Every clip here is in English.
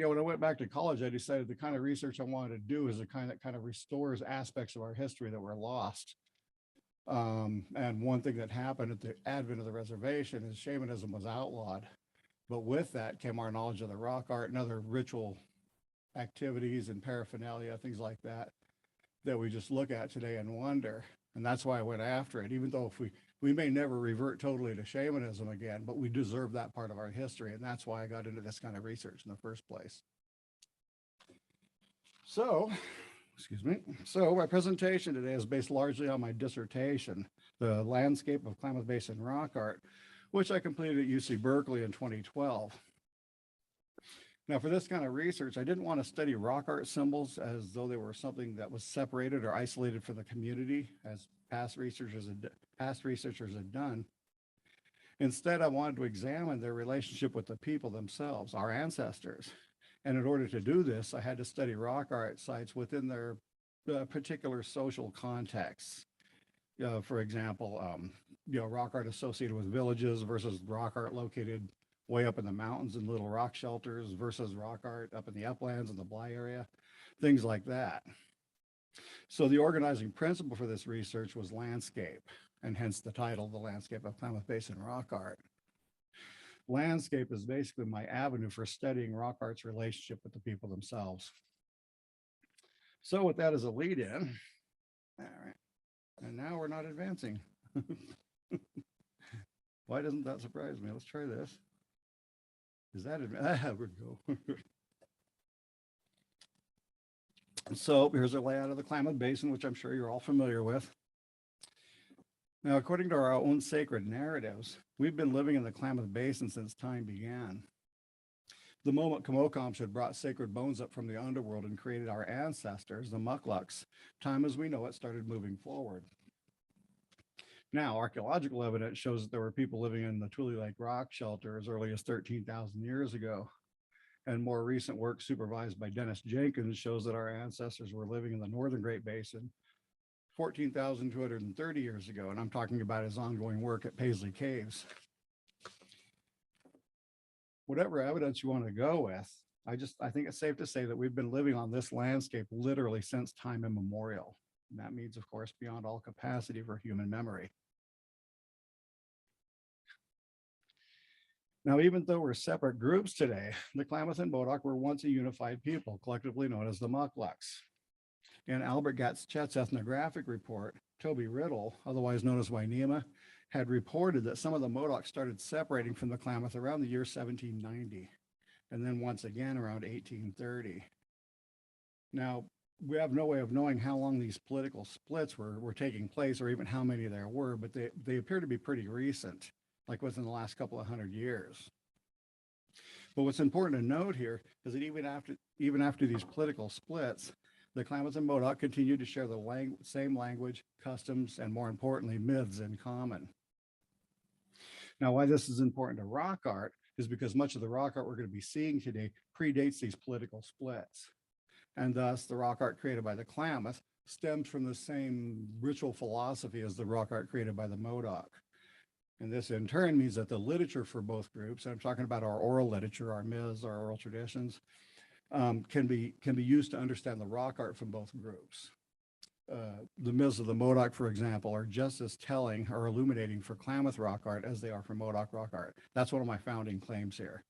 when I went back to college, I decided the kind of research I wanted to do is the kind that kind of restores aspects of our history that were lost. And one thing that happened at the advent of the reservation is shamanism was outlawed. But with that came our knowledge of the rock art and other ritual activities and paraphernalia, things like that, that we just look at today and wonder. And that's why I went after it, even though if we may never revert totally to shamanism again, but we deserve that part of our history. And that's why I got into this kind of research in the first place. So, excuse me. So my presentation today is based largely on my dissertation, The Landscape of Klamath Basin Rock Art, which I completed at UC Berkeley in 2012. Now, for this kind of research, I didn't want to study rock art symbols as though they were something that was separated or isolated from the community, as past researchers had done. Instead, I wanted to examine their relationship with the people themselves, our ancestors. And in order to do this, I had to study rock art sites within their particular social contexts. For example, rock art associated with villages versus rock art located way up in the mountains in little rock shelters versus rock art up in the uplands in the Bly area, things like that. So the organizing principle for this research was landscape, and hence the title, The Landscape of Klamath Basin Rock Art. Landscape is basically my avenue for studying rock art's relationship with the people themselves. So with that as a lead in, all right, and now we're not advancing. Why doesn't that surprise me? Let's try this. Is that it? There we go. So here's a layout of the Klamath Basin, which I'm sure you're all familiar with. Now, according to our own sacred narratives, we've been living in the Klamath Basin since time began. The moment Kmokoms had brought sacred bones up from the underworld and created our ancestors, the Muckluks, time as we know it started moving forward. Now, archaeological evidence shows that there were people living in the Tule Lake rock shelter as early as 13,000 years ago. And more recent work supervised by Dennis Jenkins shows that our ancestors were living in the Northern Great Basin 14,230 years ago. And I'm talking about his ongoing work at Paisley Caves. Whatever evidence you want to go with, I think it's safe to say that we've been living on this landscape literally since time immemorial. And that means, of course, beyond all capacity for human memory. Now, even though we're separate groups today, the Klamath and Modoc were once a unified people, collectively known as the Muckluks. In Albert Gatschet's ethnographic report, Toby Riddle, otherwise known as Wainema, had reported that some of the Modocs started separating from the Klamath around the year 1790, and then once again around 1830. Now, we have no way of knowing how long these political splits were taking place or even how many there were, but they appear to be pretty recent, like within the last couple of 100 years. But what's important to note here is that even after these political splits, the Klamath and Modoc continued to share the same language, customs, and more importantly, myths in common. Now, why this is important to rock art is because much of the rock art we're going to be seeing today predates these political splits. And thus, the rock art created by the Klamath stems from the same ritual philosophy as the rock art created by the Modoc. And this in turn means that the literature for both groups, and I'm talking about our oral literature, our myths, our oral traditions, can be used to understand the rock art from both groups. The myths of the Modoc, for example, are just as telling or illuminating for Klamath rock art as they are for Modoc rock art. That's one of my founding claims here.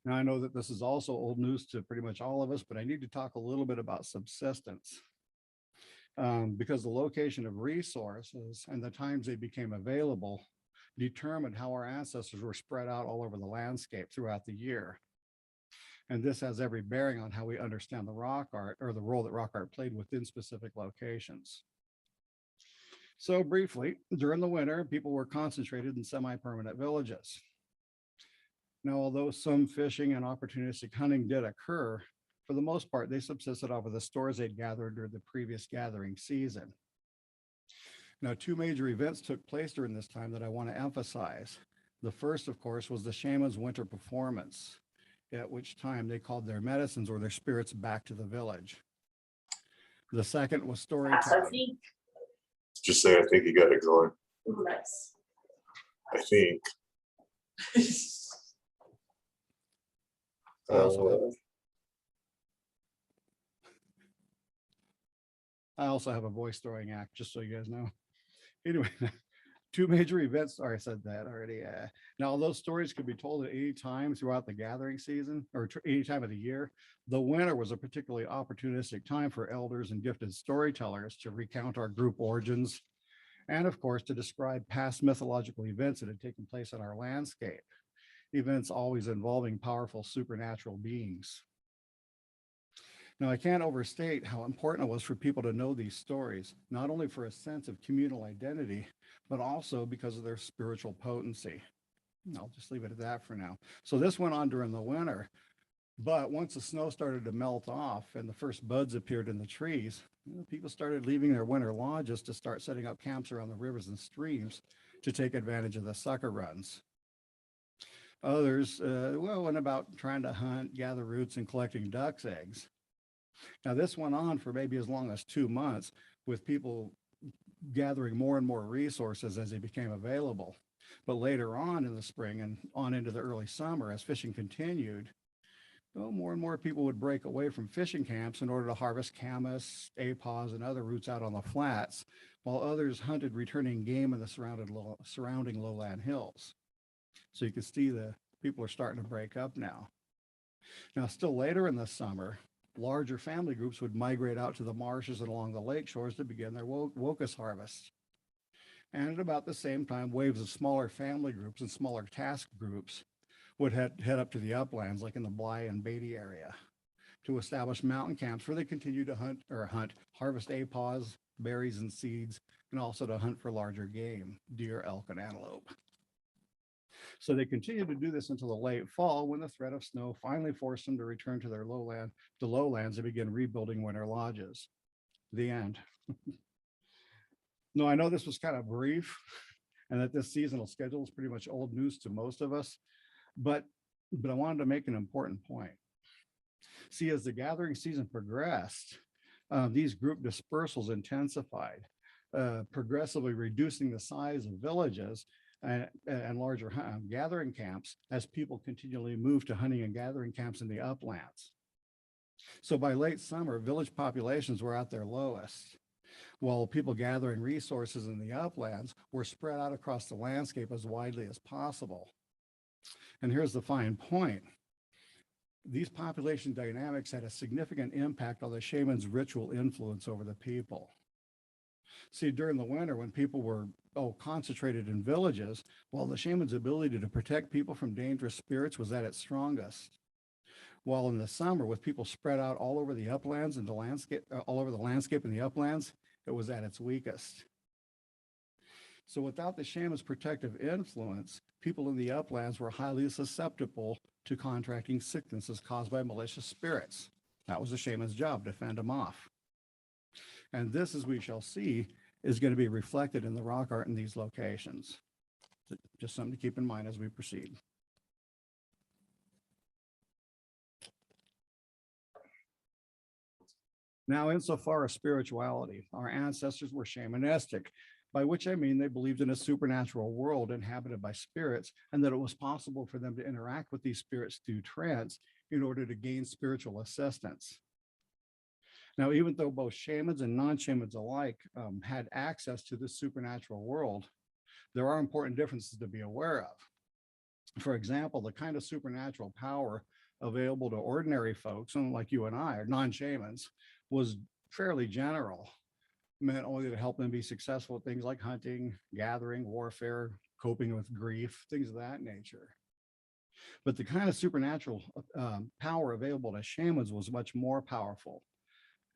Now, I know that this is also old news to pretty much all of us, but I need to talk a little bit about subsistence. Because the location of resources and the times they became available determined how our ancestors were spread out all over the landscape throughout the year. And this has every bearing on how we understand the rock art or the role that rock art played within specific locations. So briefly, during the winter, people were concentrated in semi-permanent villages. Now, although some fishing and opportunistic hunting did occur, for the most part, they subsisted off of the stores they'd gathered during the previous gathering season. Now, two major events took place during this time that I want to emphasize. The first, of course, was the shaman's winter performance, at which time they called their medicines or their spirits back to the village. The second was storytelling. Just say, I think you got it going. Nice. I think. I also have a voice throwing act, just so you guys know. Anyway, two major events. Sorry, I said that already. Now, those stories could be told at any time throughout the gathering season or any time of the year. The winter was a particularly opportunistic time for elders and gifted storytellers to recount our group origins and, of course, to describe past mythological events that had taken place in our landscape, events always involving powerful supernatural beings. Now, I can't overstate how important it was for people to know these stories, not only for a sense of communal identity, but also because of their spiritual potency. I'll just leave it at that for now. So this went on during the winter, but once the snow started to melt off and the first buds appeared in the trees, people started leaving their winter lodges to start setting up camps around the rivers and streams to take advantage of the sucker runs. Others, went about trying to hunt, gather roots, and collecting duck's eggs. Now, this went on for maybe as long as 2 months, with people gathering more and more resources as they became available. But later on in the spring and on into the early summer, as fishing continued, more and more people would break away from fishing camps in order to harvest camas, apaws, and other roots out on the flats, while others hunted returning game in the surrounding lowland hills. So you can see the people are starting to break up now. Now, still later in the summer, larger family groups would migrate out to the marshes and along the lake shores to begin their wokus harvest. And at about the same time, waves of smaller family groups and smaller task groups would head up to the uplands, like in the Bly and Beatty area, to establish mountain camps where they continue to harvest apaws, berries, and seeds, and also to hunt for larger game, deer, elk, and antelope. So they continued to do this until the late fall, when the threat of snow finally forced them to return to their lowlands and begin rebuilding winter lodges. The end. No, I know this was kind of brief and that this seasonal schedule is pretty much old news to most of us, but I wanted to make an important point. See, as the gathering season progressed, these group dispersals intensified, progressively reducing the size of villages and larger gathering camps as people continually moved to hunting and gathering camps in the uplands. So by late summer, village populations were at their lowest, while people gathering resources in the uplands were spread out across the landscape as widely as possible. And here's the fine point. These population dynamics had a significant impact on the shaman's ritual influence over the people. See, during the winter, when people were concentrated in villages, while the shaman's ability to protect people from dangerous spirits was at its strongest. While in the summer, with people spread out all over the uplands and the landscape, all over the landscape in the uplands, it was at its weakest. So without the shaman's protective influence, people in the uplands were highly susceptible to contracting sicknesses caused by malicious spirits. That was the shaman's job, to fend them off. And this, as we shall see, is going to be reflected in the rock art in these locations. Just something to keep in mind as we proceed. Now, insofar as spirituality, our ancestors were shamanistic, by which I mean they believed in a supernatural world inhabited by spirits, and that it was possible for them to interact with these spirits through trance in order to gain spiritual assistance. Now, even though both shamans and non-shamans alike had access to this supernatural world, there are important differences to be aware of. For example, the kind of supernatural power available to ordinary folks, like you and I, or non-shamans, was fairly general, meant only to help them be successful at things like hunting, gathering, warfare, coping with grief, things of that nature. But the kind of supernatural power available to shamans was much more powerful,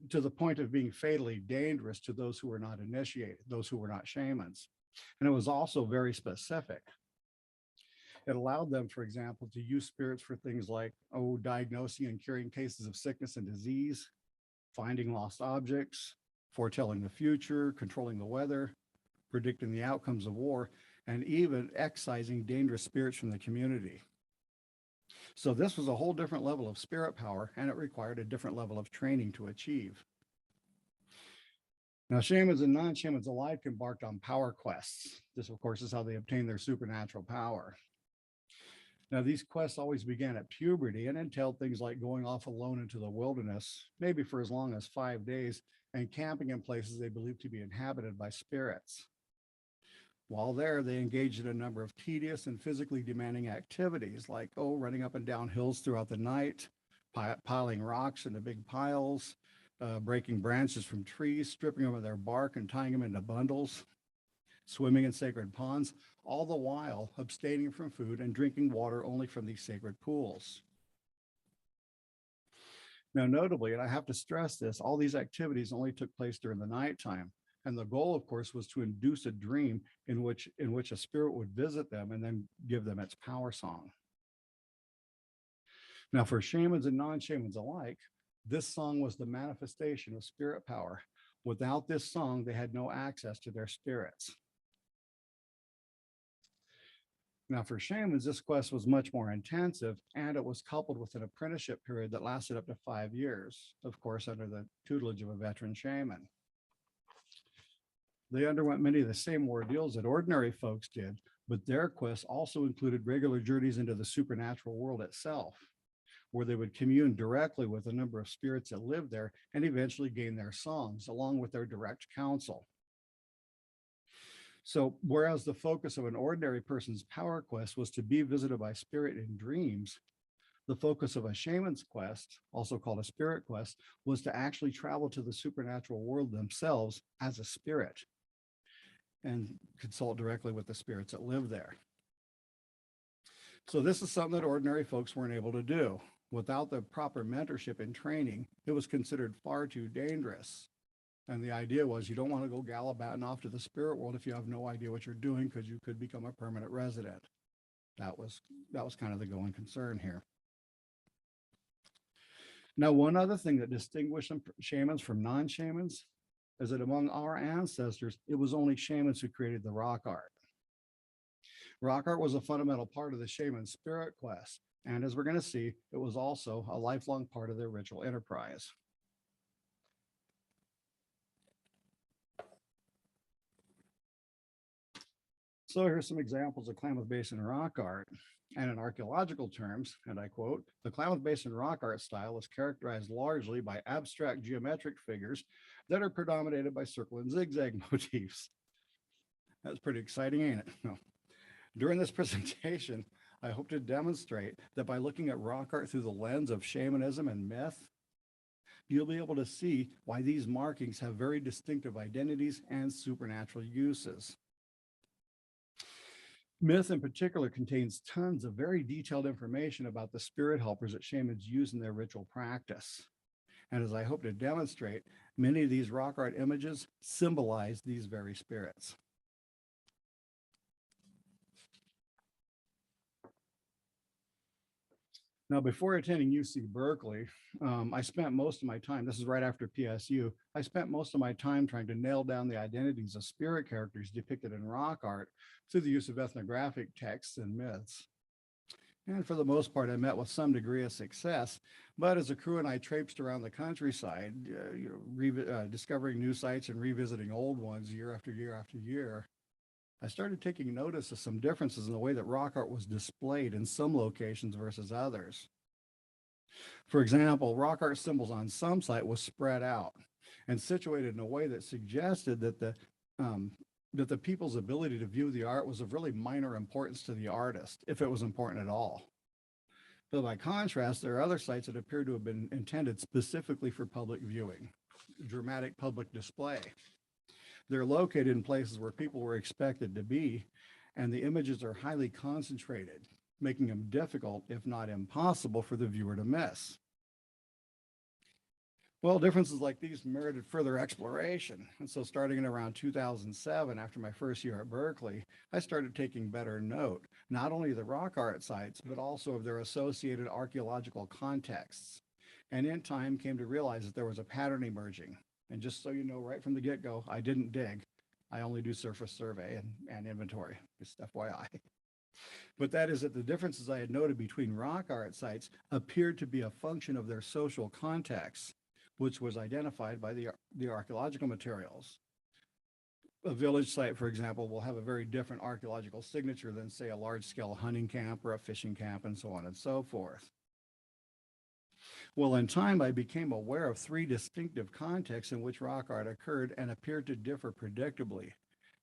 to the point of being fatally dangerous to those who were not initiated, those who were not shamans. And it was also very specific. It allowed them, for example, to use spirits for things like, diagnosing and curing cases of sickness and disease, finding lost objects, foretelling the future, controlling the weather, predicting the outcomes of war, and even excising dangerous spirits from the community. So this was a whole different level of spirit power, and it required a different level of training to achieve. Now, shamans and non-shamans alike embarked on power quests. This, of course, is how they obtained their supernatural power. Now, these quests always began at puberty and entailed things like going off alone into the wilderness, maybe for as long as 5 days, and camping in places they believed to be inhabited by spirits. While there, they engaged in a number of tedious and physically demanding activities like, running up and down hills throughout the night, piling rocks into big piles, breaking branches from trees, stripping them of their bark and tying them into bundles, swimming in sacred ponds, all the while abstaining from food and drinking water only from these sacred pools. Now, notably, and I have to stress this, all these activities only took place during the nighttime. And the goal, of course, was to induce a dream in which a spirit would visit them and then give them its power song. Now, for shamans and non-shamans alike, this song was the manifestation of spirit power. Without this song, they had no access to their spirits. Now, for shamans, this quest was much more intensive, and it was coupled with an apprenticeship period that lasted up to 5 years, of course, under the tutelage of a veteran shaman. They underwent many of the same ordeals that ordinary folks did, but their quests also included regular journeys into the supernatural world itself, where they would commune directly with a number of spirits that lived there and eventually gain their songs, along with their direct counsel. So, whereas the focus of an ordinary person's power quest was to be visited by spirit in dreams, the focus of a shaman's quest, also called a spirit quest, was to actually travel to the supernatural world themselves as a spirit and consult directly with the spirits that live there. So this is something that ordinary folks weren't able to do. Without the proper mentorship and training, it was considered far too dangerous. And the idea was you don't want to go gallivanting off to the spirit world if you have no idea what you're doing, because you could become a permanent resident. That was kind of the going concern here. Now, one other thing that distinguished shamans from non-shamans is that among our ancestors, it was only shamans who created the rock art. Rock art was a fundamental part of the shaman's spirit quest, and as we're going to see, it was also a lifelong part of their ritual enterprise. So here's some examples of Klamath Basin rock art. And in archaeological terms, and I quote, the Klamath Basin rock art style is characterized largely by abstract geometric figures that are predominated by circle and zigzag motifs. That's pretty exciting, ain't it? No. During this presentation, I hope to demonstrate that by looking at rock art through the lens of shamanism and myth, you'll be able to see why these markings have very distinctive identities and supernatural uses. Myth in particular contains tons of very detailed information about the spirit helpers that shamans use in their ritual practice. And as I hope to demonstrate, many of these rock art images symbolize these very spirits. Now, before attending UC Berkeley, I spent most of my time, this is right after PSU, I spent most of my time trying to nail down the identities of spirit characters depicted in rock art through the use of ethnographic texts and myths. And for the most part, I met with some degree of success, but as a crew and I traipsed around the countryside, discovering new sites and revisiting old ones year after year after year, I started taking notice of some differences in the way that rock art was displayed in some locations versus others. For example, rock art symbols on some site was spread out and situated in a way that suggested that the people's ability to view the art was of really minor importance to the artist, if it was important at all. But by contrast, there are other sites that appear to have been intended specifically for public viewing, dramatic public display. They're located in places where people were expected to be, and the images are highly concentrated, making them difficult, if not impossible, for the viewer to miss. Well, differences like these merited further exploration. And so starting in around 2007, after my first year at Berkeley, I started taking better note, not only of the rock art sites, but also of their associated archaeological contexts. And in time came to realize that there was a pattern emerging. And just so you know, right from the get-go, I didn't dig. I only do surface survey and inventory, just FYI. But that is that the differences I had noted between rock art sites appeared to be a function of their social context, which was identified by the archaeological materials. a village site, for example, will have a very different archaeological signature than, say, a large-scale hunting camp or a fishing camp, and so on and so forth. Well, in time, I became aware of three distinctive contexts in which rock art occurred and appeared to differ predictably.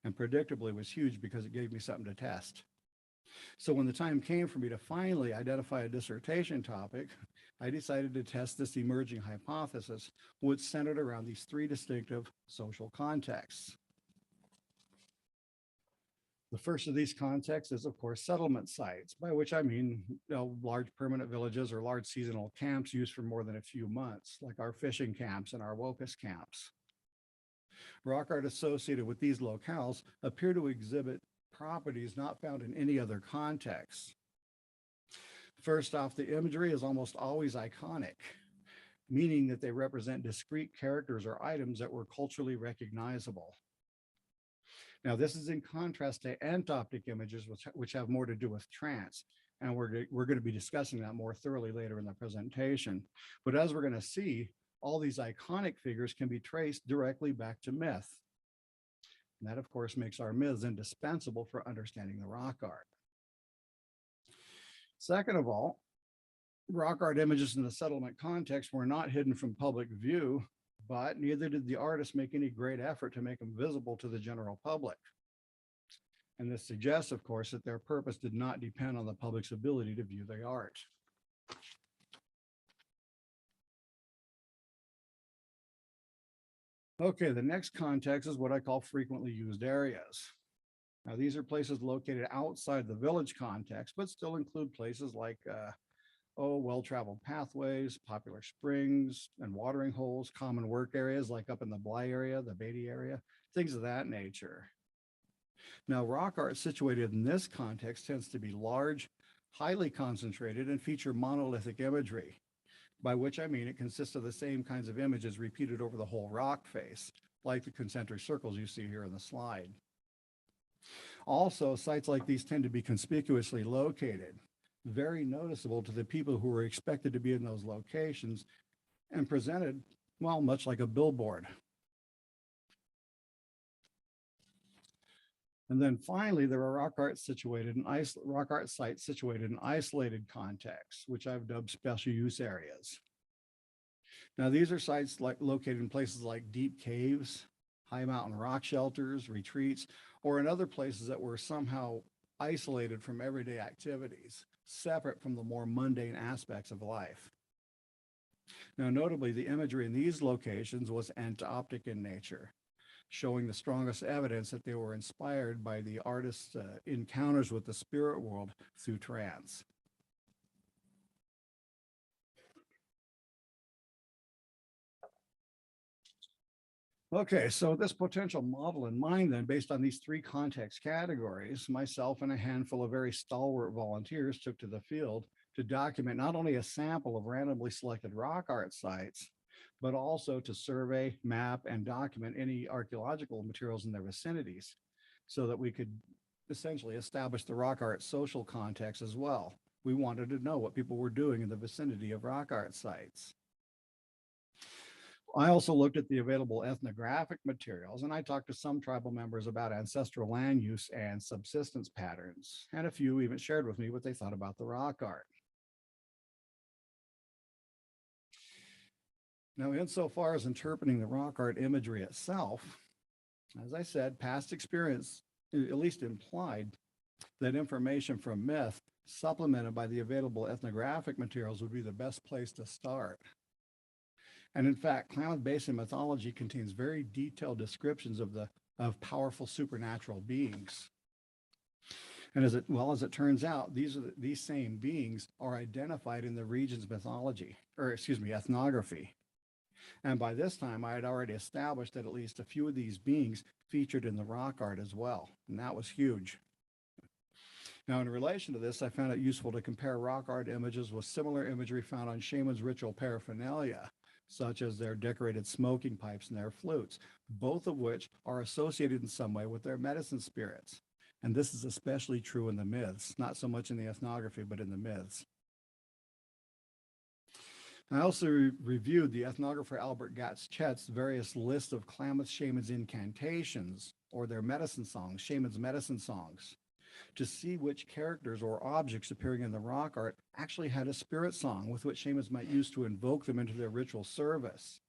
And predictably was huge because it gave me something to test. So when the time came for me to finally identify a dissertation topic, I decided to test this emerging hypothesis, which centered around these three distinctive social contexts. The first of these contexts is, of course, settlement sites, by which I mean large permanent villages or large seasonal camps used for more than a few months, like our fishing camps and our WOPIS camps. Rock art associated with these locales appear to exhibit properties not found in any other context. First off, the imagery is almost always iconic, meaning that they represent discrete characters or items that were culturally recognizable. Now, this is in contrast to entoptic images, which have more to do with trance. And we're going to be discussing that more thoroughly later in the presentation. But as we're going to see, all these iconic figures can be traced directly back to myth. And that, of course, makes our myths indispensable for understanding the rock art. Second of all, rock art images in the settlement context were not hidden from public view, but neither did the artist make any great effort to make them visible to the general public. And this suggests, of course, that their purpose did not depend on the public's ability to view the art. Okay, the next context is what I call frequently used areas. Now, these are places located outside the village context, but still include places like well-traveled pathways, popular springs and watering holes, common work areas like up in the Bly area, the Beatty area, things of that nature. Now, rock art situated in this context tends to be large, highly concentrated, and feature monolithic imagery, by which I mean it consists of the same kinds of images repeated over the whole rock face, like the concentric circles you see here in the slide. Also, sites like these tend to be conspicuously located, very noticeable to the people who were expected to be in those locations and presented, well, much like a billboard. And then finally, there are rock art sites situated in isolated contexts, which I've dubbed special use areas. Now, these are sites located in places like deep caves, high mountain rock shelters, retreats, or in other places that were somehow isolated from everyday activities, separate from the more mundane aspects of life. Now, notably, the imagery in these locations was entoptic in nature, showing the strongest evidence that they were inspired by the artist's encounters with the spirit world through trance. Okay, so this potential model in mind then, based on these three context categories, myself and a handful of very stalwart volunteers took to the field to document not only a sample of randomly selected rock art sites, but also to survey, map, and document any archaeological materials in their vicinities so that we could essentially establish the rock art social context as well. We wanted to know what people were doing in the vicinity of rock art sites. I also looked at the available ethnographic materials, and I talked to some tribal members about ancestral land use and subsistence patterns, and a few even shared with me what they thought about the rock art. Now, insofar as interpreting the rock art imagery itself, as I said, past experience at least implied that information from myth supplemented by the available ethnographic materials would be the best place to start. And in fact, Klamath Basin mythology contains very detailed descriptions of powerful supernatural beings. And as it turns out, these same beings are identified in the region's mythology, or excuse me, ethnography. And by this time, I had already established that at least a few of these beings featured in the rock art as well, and that was huge. Now, in relation to this, I found it useful to compare rock art images with similar imagery found on shamans' ritual paraphernalia, such as their decorated smoking pipes and their flutes, both of which are associated in some way with their medicine spirits. And this is especially true in the myths, not so much in the ethnography, but in the myths. I also reviewed the ethnographer Albert Gatz-Chet's various lists of Klamath shamans' incantations or their medicine songs, shamans' medicine songs, to see which characters or objects appearing in the rock art actually had a spirit song with which shamans might use to invoke them into their ritual service.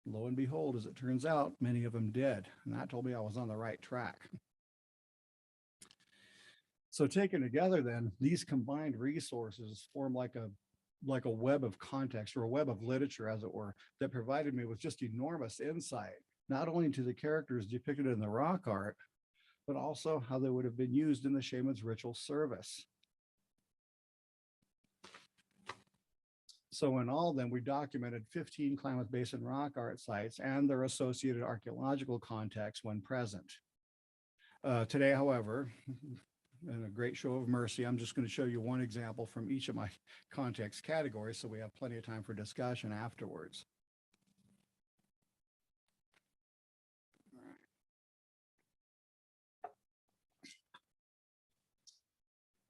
Lo and behold, as it turns out, many of them did, and that told me I was on the right track. So taken together then, these combined resources form like a web of context, or a web of literature, as it were, that provided me with just enormous insight, not only into the characters depicted in the rock art, but also how they would have been used in the shaman's ritual service. So in all, then, we documented 15 Klamath Basin rock art sites and their associated archaeological context when present. Today, however, in a great show of mercy, I'm just going to show you one example from each of my context categories, so we have plenty of time for discussion afterwards.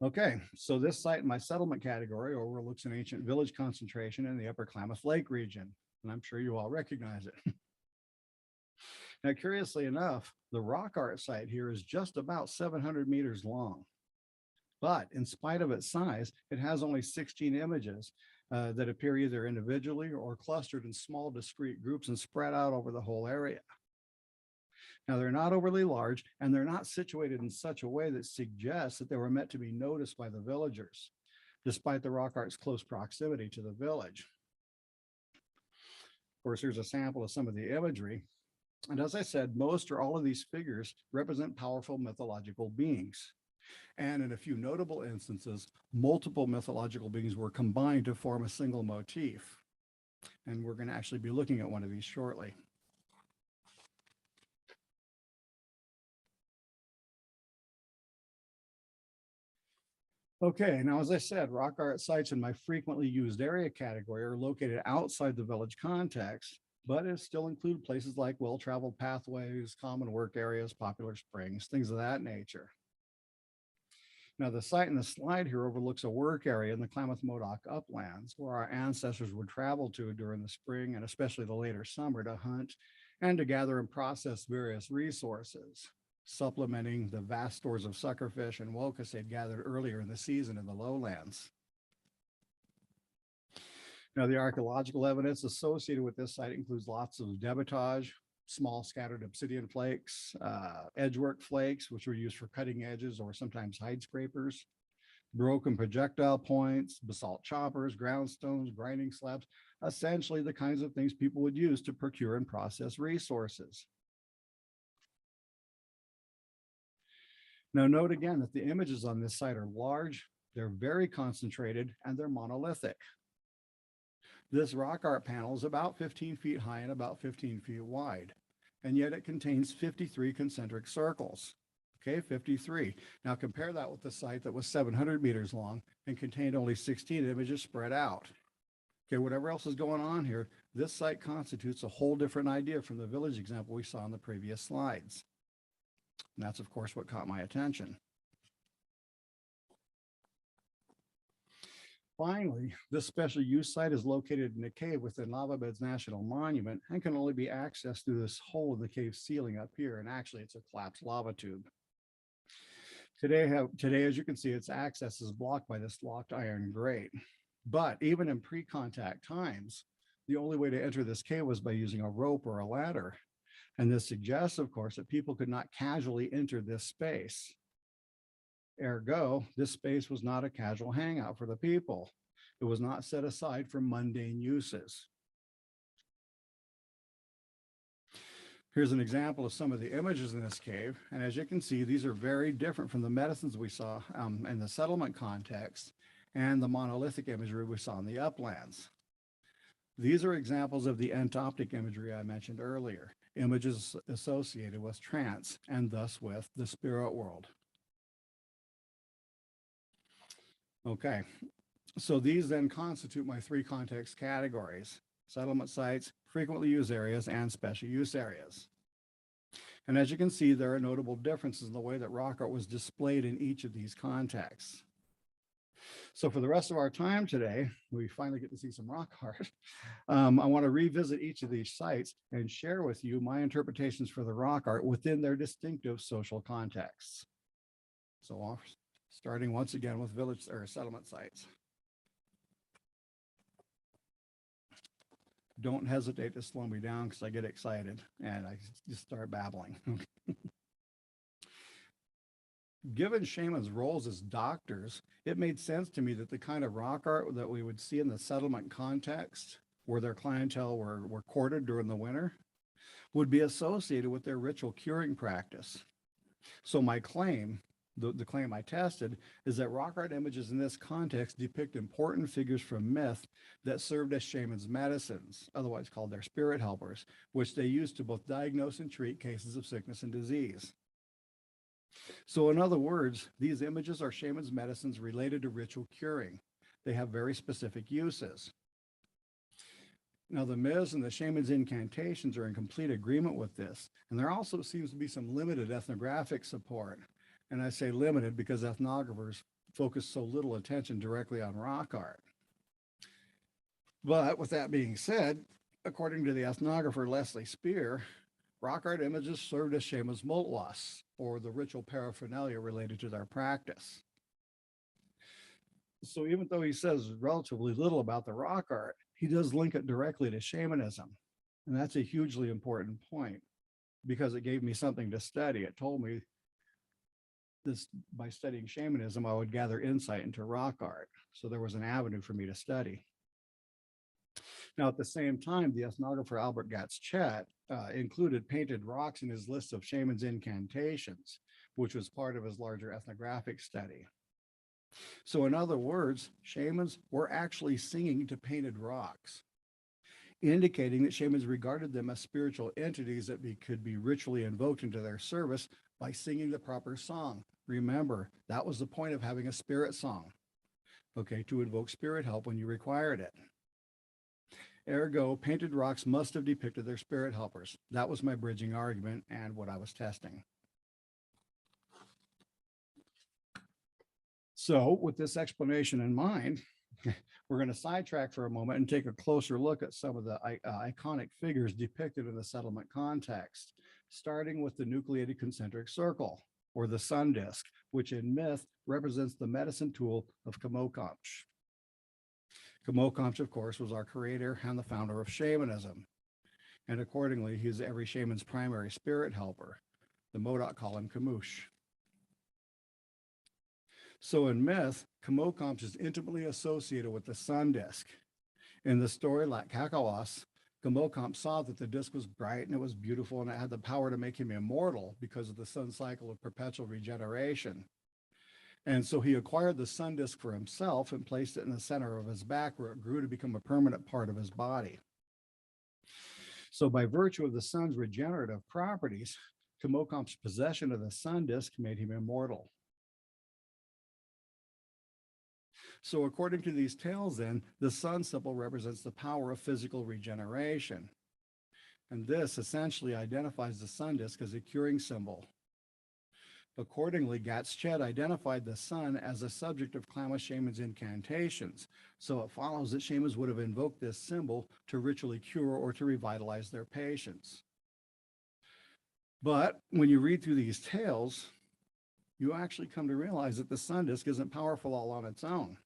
Okay, so this site in my settlement category overlooks an ancient village concentration in the upper Klamath Lake region, and I'm sure you all recognize it. Now, curiously enough, the rock art site here is just about 700 meters long, but in spite of its size, it has only 16 images that appear either individually or clustered in small discrete groups and spread out over the whole area. Now, they're not overly large, and they're not situated in such a way that suggests that they were meant to be noticed by the villagers, despite the rock art's close proximity to the village. Of course, here's a sample of some of the imagery. And as I said, most or all of these figures represent powerful mythological beings. And in a few notable instances, multiple mythological beings were combined to form a single motif. And we're going to actually be looking at one of these shortly. Okay, now as I said, rock art sites in my frequently used area category are located outside the village context, but it still include places like well-traveled pathways, common work areas, popular springs, things of that nature. Now, the site in the slide here overlooks a work area in the Klamath-Modoc uplands where our ancestors would travel to during the spring and especially the later summer to hunt and to gather and process various resources, supplementing the vast stores of suckerfish and wokus they'd gathered earlier in the season in the lowlands. Now, the archaeological evidence associated with this site includes lots of debitage, small scattered obsidian flakes, edgework flakes, which were used for cutting edges or sometimes hide scrapers, broken projectile points, basalt choppers, ground stones, grinding slabs, essentially the kinds of things people would use to procure and process resources. Now, note again that the images on this site are large, they're very concentrated, and they're monolithic. This rock art panel is about 15 feet high and about 15 feet wide, and yet it contains 53 concentric circles. Okay, 53. Now compare that with the site that was 700 meters long and contained only 16 images spread out. Okay, whatever else is going on here, this site constitutes a whole different idea from the village example we saw in the previous slides. And that's, of course, what caught my attention. Finally, this special use site is located in a cave within Lava Beds National Monument and can only be accessed through this hole in the cave ceiling up here. And actually, it's a collapsed lava tube. Today, as you can see, its access is blocked by this locked iron grate. But even in pre-contact times, the only way to enter this cave was by using a rope or a ladder. And this suggests, of course, that people could not casually enter this space. Ergo, this space was not a casual hangout for the people. It was not set aside for mundane uses. Here's an example of some of the images in this cave. And as you can see, these are very different from the medicines we saw in the settlement context and the monolithic imagery we saw in the uplands. These are examples of the entoptic imagery I mentioned earlier, images associated with trance and thus with the spirit world. Okay, so these then constitute my three context categories: settlement sites, frequently used areas, and special use areas. And as you can see, there are notable differences in the way that rock art was displayed in each of these contexts. So for the rest of our time today, we finally get to see some rock art. I want to revisit each of these sites and share with you my interpretations for the rock art within their distinctive social contexts. So starting once again with village or settlement sites. Don't hesitate to slow me down because I get excited and I just start babbling. Given shamans' roles as doctors, it made sense to me that the kind of rock art that we would see in the settlement context, where their clientele were courted during the winter, would be associated with their ritual curing practice. So my claim, the claim I tested, is that rock art images in this context depict important figures from myth that served as shamans' medicines, otherwise called their spirit helpers, which they used to both diagnose and treat cases of sickness and disease. So in other words, these images are shamans' medicines related to ritual curing. They have very specific uses. Now, the myths and the shaman's incantations are in complete agreement with this, and there also seems to be some limited ethnographic support. And I say limited because ethnographers focus so little attention directly on rock art. But with that being said, according to the ethnographer Leslie Spear, rock art images served as shamans' motwas, or the ritual paraphernalia related to their practice. So even though he says relatively little about the rock art, he does link it directly to shamanism. And that's a hugely important point because it gave me something to study. It told me this, by studying shamanism, I would gather insight into rock art. So there was an avenue for me to study. Now, at the same time, the ethnographer Albert Gatz-Chet included painted rocks in his list of shamans' incantations, which was part of his larger ethnographic study. So in other words, shamans were actually singing to painted rocks, indicating that shamans regarded them as spiritual entities that could be ritually invoked into their service by singing the proper song. Remember, that was the point of having a spirit song, okay, to invoke spirit help when you required it. Ergo, painted rocks must have depicted their spirit helpers. That was my bridging argument and what I was testing. So with this explanation in mind, we're going to sidetrack for a moment and take a closer look at some of the iconic figures depicted in the settlement context, starting with the nucleated concentric circle, or the sun disk, which in myth represents the medicine tool of Kamokamsh. Kamokamsh, of course, was our creator and the founder of shamanism. And accordingly, he's every shaman's primary spirit helper. The Modoc call him Kamush. So in myth, Kamokamsh is intimately associated with the sun disk. In the story like Kakawas, Kamokamsh saw that the disk was bright and it was beautiful and it had the power to make him immortal because of the sun cycle of perpetual regeneration. And so he acquired the sun disk for himself and placed it in the center of his back where it grew to become a permanent part of his body. So by virtue of the sun's regenerative properties, Kamokamsh's possession of the sun disk made him immortal. So according to these tales then, the sun symbol represents the power of physical regeneration. And this essentially identifies the sun disk as a curing symbol. Accordingly, Gatz-Chet identified the sun as a subject of Klamath shamans' incantations. So it follows that shamans would have invoked this symbol to ritually cure or to revitalize their patients. But when you read through these tales, you actually come to realize that the sun disk isn't powerful all on its own.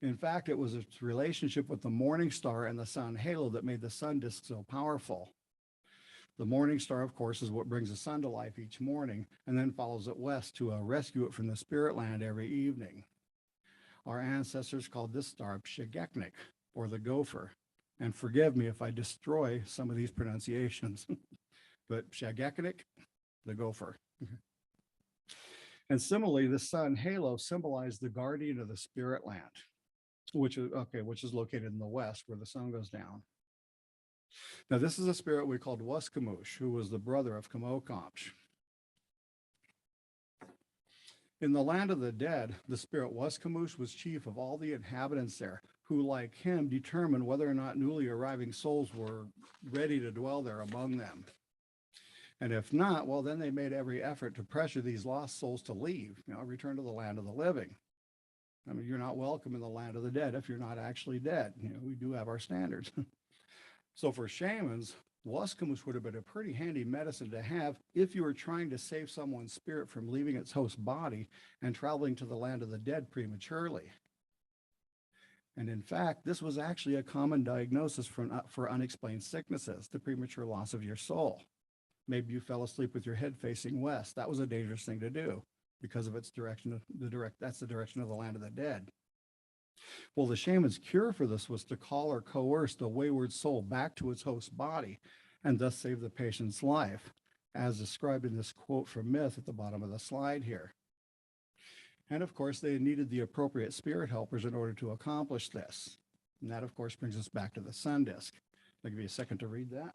In fact, it was its relationship with the morning star and the sun halo that made the sun disk so powerful. The morning star, of course, is what brings the sun to life each morning and then follows it west to rescue it from the spirit land every evening. Our ancestors called this star Pshageknik, or the gopher. And forgive me if I destroy some of these pronunciations, but Pshageknik, the gopher. And similarly, the sun halo symbolized the guardian of the spirit land, which is located in the west where the sun goes down. Now, this is a spirit we called Waskamush, who was the brother of Kamokamsh. In the land of the dead, the spirit Waskamush was chief of all the inhabitants there, who, like him, determined whether or not newly arriving souls were ready to dwell there among them. And if not, well, then they made every effort to pressure these lost souls to leave, return to the land of the living. I mean, you're not welcome in the land of the dead if you're not actually dead. You know, we do have our standards. So for shamans, Waskamoose would have been a pretty handy medicine to have if you were trying to save someone's spirit from leaving its host body and traveling to the land of the dead prematurely. And in fact, this was actually a common diagnosis for unexplained sicknesses, the premature loss of your soul. Maybe you fell asleep with your head facing west. That was a dangerous thing to do because of its direction, that's the direction of the land of the dead. Well, the shaman's cure for this was to call or coerce the wayward soul back to its host body and thus save the patient's life, as described in this quote from Myth at the bottom of the slide here. And of course, they needed the appropriate spirit helpers in order to accomplish this. And that, of course, brings us back to the sun disk. I'll give you a second to read that.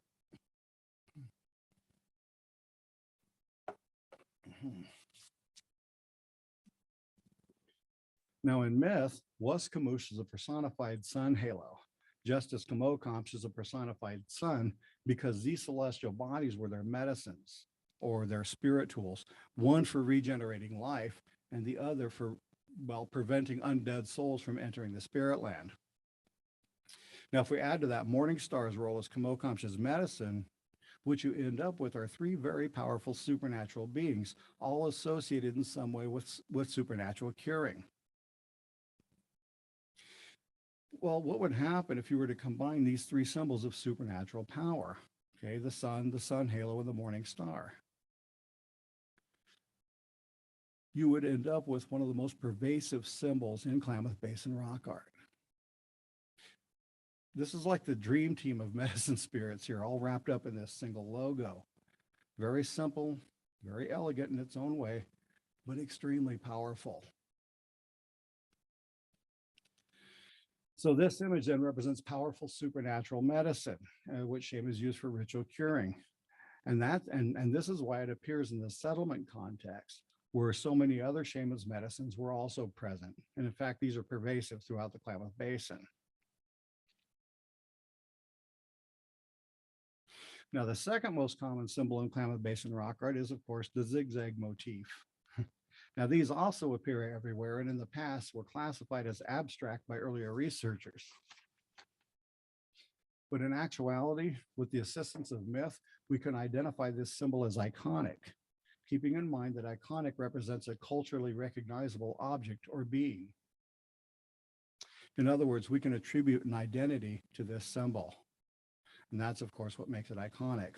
Now, in Myth, Waskamoose is a personified sun halo, just as Kamokamsh is a personified sun, because these celestial bodies were their medicines or their spirit tools, one for regenerating life and the other for, well, preventing undead souls from entering the spirit land. Now, if we add to that Morning Star's role as Kamokamsh's medicine, what you end up with are three very powerful supernatural beings, all associated in some way with supernatural curing. Well, what would happen if you were to combine these three symbols of supernatural power? Okay, the sun halo, and the morning star. You would end up with one of the most pervasive symbols in Klamath Basin rock art. This is like the dream team of medicine spirits here, all wrapped up in this single logo. Very simple, very elegant in its own way, but extremely powerful. So this image then represents powerful supernatural medicine, which shamans use for ritual curing. And this is why it appears in the settlement context, where so many other shamans' medicines were also present. And in fact, these are pervasive throughout the Klamath Basin. Now, the second most common symbol in Klamath Basin rock art is, of course, the zigzag motif. Now, these also appear everywhere and in the past were classified as abstract by earlier researchers. But in actuality, with the assistance of myth, we can identify this symbol as iconic, keeping in mind that iconic represents a culturally recognizable object or being. In other words, we can attribute an identity to this symbol. And that's, of course, what makes it iconic.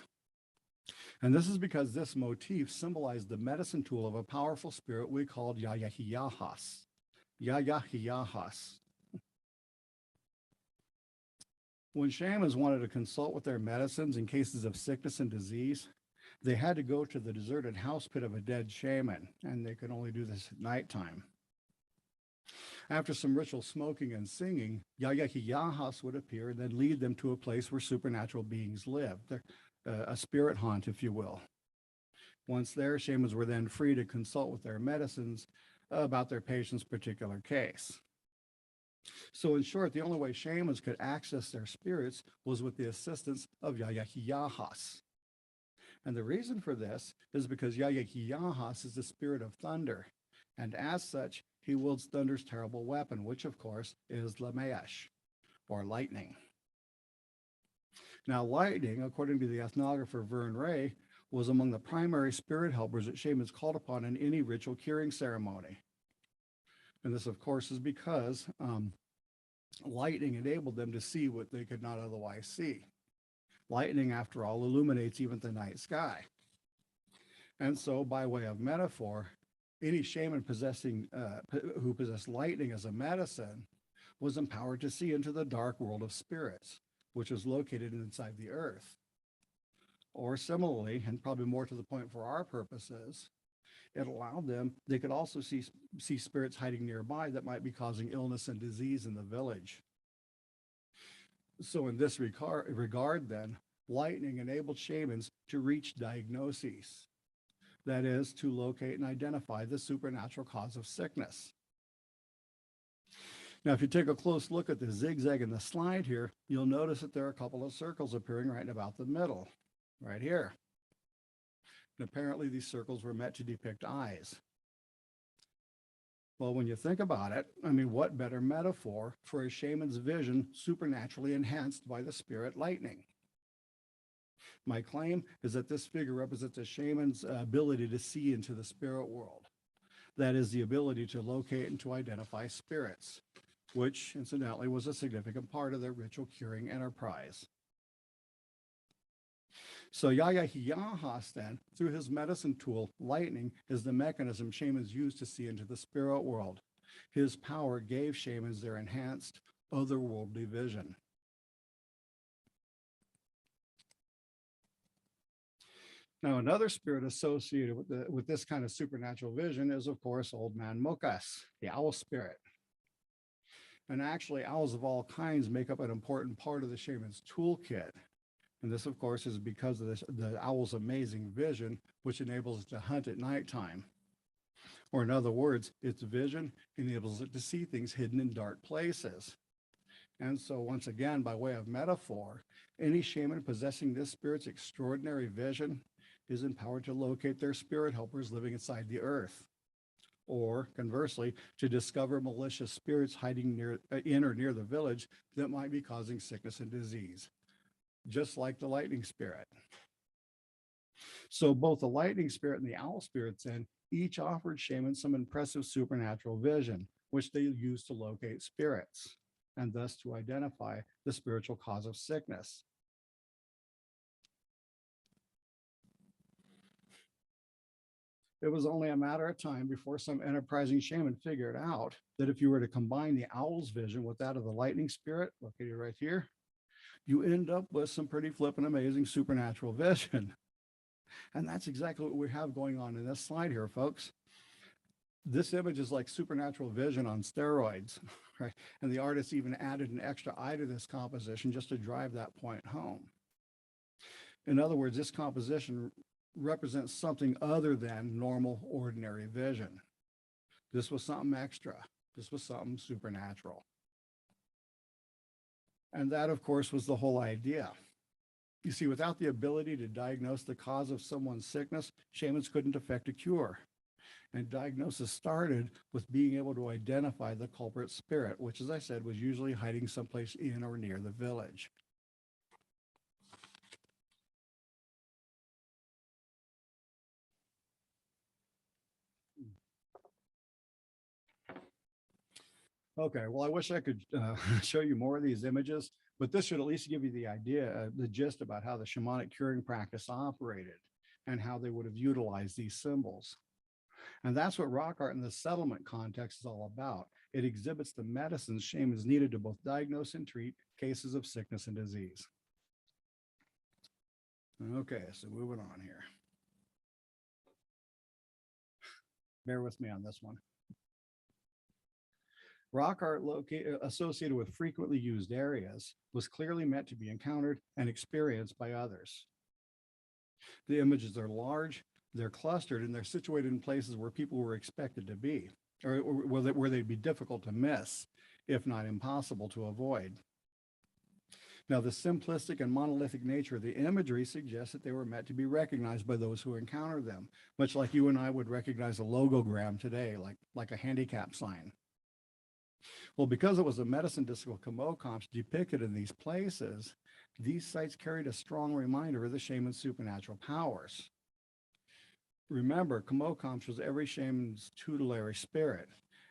And this is because this motif symbolized the medicine tool of a powerful spirit we called Yayahiyahas. Yayahiyahas. When shamans wanted to consult with their medicines in cases of sickness and disease, they had to go to the deserted house pit of a dead shaman, and they could only do this at nighttime. After some ritual smoking and singing, Yayahiyahas would appear and then lead them to a place where supernatural beings lived, a spirit haunt, if you will. Once there, shamans were then free to consult with their medicines about their patient's particular case. So in short, the only way shamans could access their spirits was with the assistance of Yayahiyahas. And the reason for this is because Yayahiyahas is the spirit of thunder, and as such, he wields thunder's terrible weapon, which of course is Lameash, or lightning. Now, lightning, according to the ethnographer Vern Ray, was among the primary spirit helpers that shamans called upon in any ritual curing ceremony. And this, of course, is because lightning enabled them to see what they could not otherwise see. Lightning, after all, illuminates even the night sky. And so, by way of metaphor, any shaman who possessed lightning as a medicine was empowered to see into the dark world of spirits, which is located inside the earth. Or similarly, and probably more to the point for our purposes, it allowed them, they could also see spirits hiding nearby that might be causing illness and disease in the village. So in this regard then, lightning enabled shamans to reach diagnoses. That is, to locate and identify the supernatural cause of sickness. Now, if you take a close look at the zigzag in the slide here, you'll notice that there are a couple of circles appearing right about the middle, right here. And apparently these circles were meant to depict eyes. Well, when you think about it, I mean, what better metaphor for a shaman's vision supernaturally enhanced by the spirit lightning? My claim is that this figure represents a shaman's ability to see into the spirit world. That is the ability to locate and to identify spirits, which incidentally was a significant part of their ritual curing enterprise. So Yahya then, through his medicine tool, lightning is the mechanism shamans use to see into the spirit world. His power gave shamans their enhanced otherworldly vision. Now, another spirit associated with this kind of supernatural vision is, of course, Old Man Mokas, the owl spirit. And actually, owls of all kinds make up an important part of the shaman's toolkit. And this, of course, is because of the owl's amazing vision, which enables it to hunt at nighttime. Or in other words, its vision enables it to see things hidden in dark places. And so once again, by way of metaphor, any shaman possessing this spirit's extraordinary vision is empowered to locate their spirit helpers living inside the earth. Or conversely, to discover malicious spirits hiding in or near the village that might be causing sickness and disease, just like the lightning spirit. So both the lightning spirit and the owl spirits then each offered shamans some impressive supernatural vision, which they used to locate spirits and thus to identify the spiritual cause of sickness. It was only a matter of time before some enterprising shaman figured out that if you were to combine the owl's vision with that of the lightning spirit, located right here, you end up with some pretty flippin' amazing supernatural vision. And that's exactly what we have going on in this slide here, folks. This image is like supernatural vision on steroids, right? And the artist even added an extra eye to this composition just to drive that point home. In other words, this composition represents something other than normal, ordinary vision. This was something extra. This was something supernatural. And that, of course, was the whole idea. You see, without the ability to diagnose the cause of someone's sickness, shamans couldn't effect a cure. And diagnosis started with being able to identify the culprit spirit, which, as I said, was usually hiding someplace in or near the village. Okay, well, I wish I could show you more of these images, but this should at least give you the idea, the gist about how the shamanic curing practice operated and how they would have utilized these symbols. And that's what rock art in the settlement context is all about. It exhibits the medicines shamans needed to both diagnose and treat cases of sickness and disease. Okay, so moving on here. Bear with me on this one. Rock art associated with frequently used areas was clearly meant to be encountered and experienced by others. The images are large, they're clustered, and they're situated in places where people were expected to be, or where they'd be difficult to miss, if not impossible to avoid. Now, the simplistic and monolithic nature of the imagery suggests that they were meant to be recognized by those who encounter them, much like you and I would recognize a logogram today, like a handicap sign. Well, because it was a medicine disc of Camocomph depicted in these places, these sites carried a strong reminder of the shaman's supernatural powers. Remember, Camocomph was every shaman's tutelary spirit,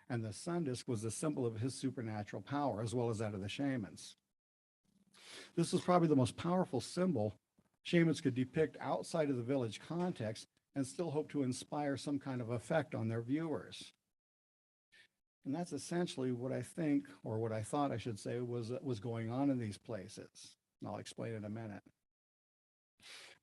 and the sun disk was the symbol of his supernatural power, as well as that of the shamans. This was probably the most powerful symbol shamans could depict outside of the village context and still hope to inspire some kind of effect on their viewers. And that's essentially what I think, or what I thought I should say, was going on in these places. And I'll explain in a minute.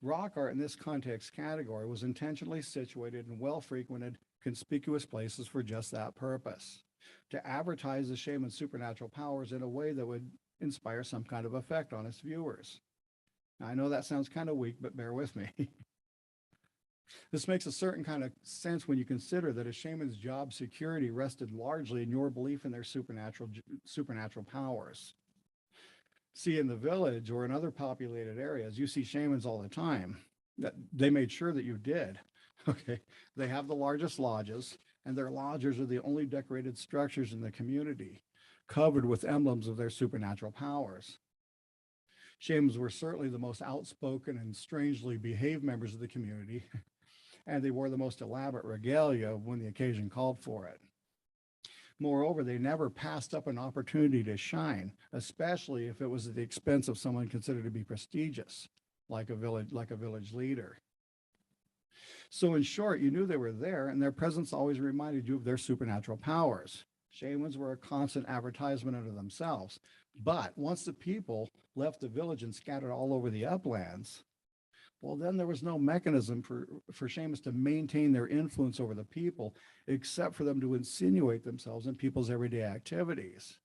Rock art in this context category was intentionally situated in well-frequented, conspicuous places for just that purpose, to advertise the shaman's supernatural powers in a way that would inspire some kind of effect on its viewers. Now, I know that sounds kind of weak, but bear with me. This makes a certain kind of sense when you consider that a shaman's job security rested largely in your belief in their supernatural powers. See, in the village or in other populated areas, you see shamans all the time. That they made sure that you did. Okay, they have the largest lodges and their lodges are the only decorated structures in the community, covered with emblems of their supernatural powers. Shamans were certainly the most outspoken and strangely behaved members of the community, and they wore the most elaborate regalia when the occasion called for it. Moreover, they never passed up an opportunity to shine, especially if it was at the expense of someone considered to be prestigious, like a village leader. So in short, you knew they were there, and their presence always reminded you of their supernatural powers. Shamans were a constant advertisement unto themselves. But once the people left the village and scattered all over the uplands, well, then there was no mechanism for shamans to maintain their influence over the people, except for them to insinuate themselves in people's everyday activities.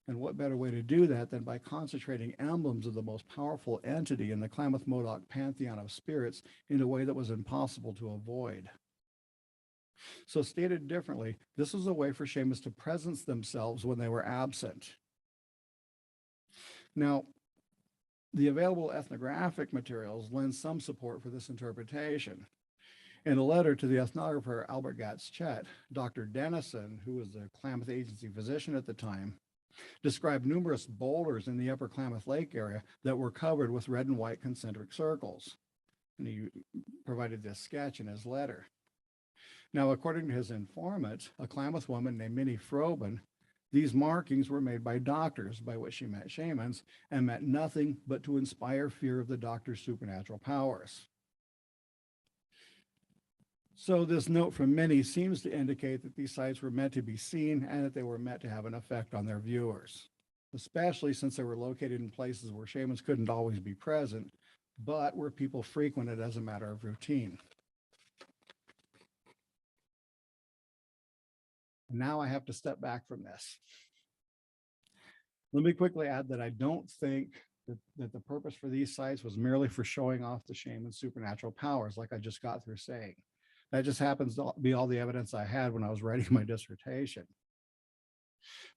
And what better way to do that than by concentrating emblems of the most powerful entity in the Klamath-Modoc pantheon of spirits in a way that was impossible to avoid. So stated differently, this was a way for shamans to presence themselves when they were absent. Now, the available ethnographic materials lend some support for this interpretation. In a letter to the ethnographer Albert Gatz-Chet, Dr. Dennison, who was the Klamath Agency physician at the time, described numerous boulders in the upper Klamath Lake area that were covered with red and white concentric circles. And he provided this sketch in his letter. Now, according to his informant, a Klamath woman named Minnie Froben, these markings were made by doctors, by which she meant shamans, and meant nothing but to inspire fear of the doctor's supernatural powers. So this note from Minnie seems to indicate that these sites were meant to be seen and that they were meant to have an effect on their viewers, especially since they were located in places where shamans couldn't always be present, but where people frequented as a matter of routine. Now I have to step back from this. Let me quickly add that I don't think that the purpose for these sites was merely for showing off the shaman's supernatural powers, like I just got through saying. That just happens to be all the evidence I had when I was writing my dissertation.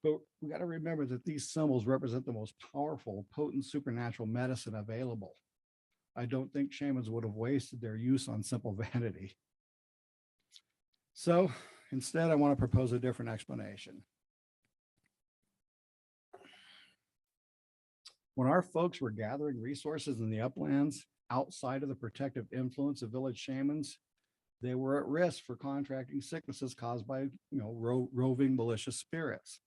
But we got to remember that these symbols represent the most powerful, potent supernatural medicine available. I don't think shamans would have wasted their use on simple vanity. So instead, I want to propose a different explanation. When our folks were gathering resources in the uplands outside of the protective influence of village shamans, they were at risk for contracting sicknesses caused by, roving malicious spirits.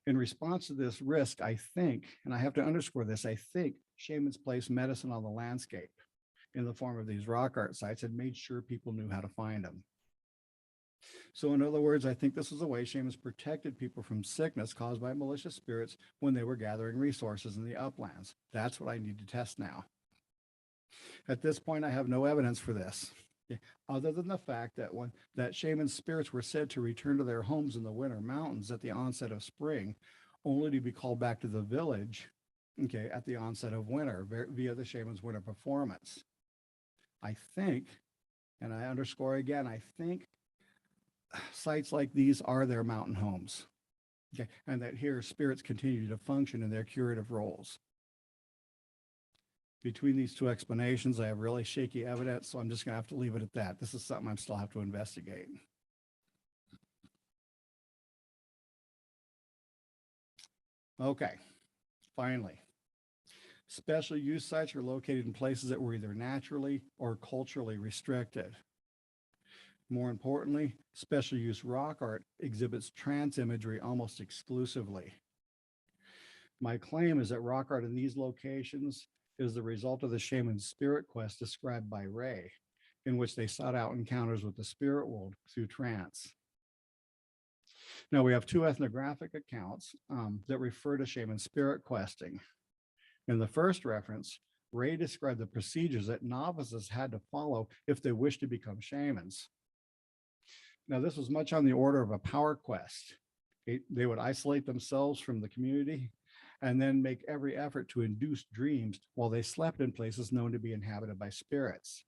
In response to this risk, I think, and I have to underscore this, I think shamans placed medicine on the landscape in the form of these rock art sites and made sure people knew how to find them. So in other words, I think this is a way shamans protected people from sickness caused by malicious spirits when they were gathering resources in the uplands. That's what I need to test now. At this point, I have no evidence for this, other than the fact that shaman spirits were said to return to their homes in the winter mountains at the onset of spring, only to be called back to the village, at the onset of winter via the shaman's winter performance. I think, and I underscore again, I think sites like these are their mountain homes, and that here spirits continue to function in their curative roles. Between these two explanations, I have really shaky evidence, so I'm just going to have to leave it at that. This is something I still have to investigate. Okay, finally, special use sites are located in places that were either naturally or culturally restricted. More importantly, special use rock art exhibits trance imagery almost exclusively. My claim is that rock art in these locations is the result of the shaman's spirit quest described by Ray, in which they sought out encounters with the spirit world through trance. Now we have two ethnographic accounts that refer to shaman spirit questing. In the first reference, Ray described the procedures that novices had to follow if they wished to become shamans. Now this was much on the order of a power quest. They would isolate themselves from the community and then make every effort to induce dreams while they slept in places known to be inhabited by spirits.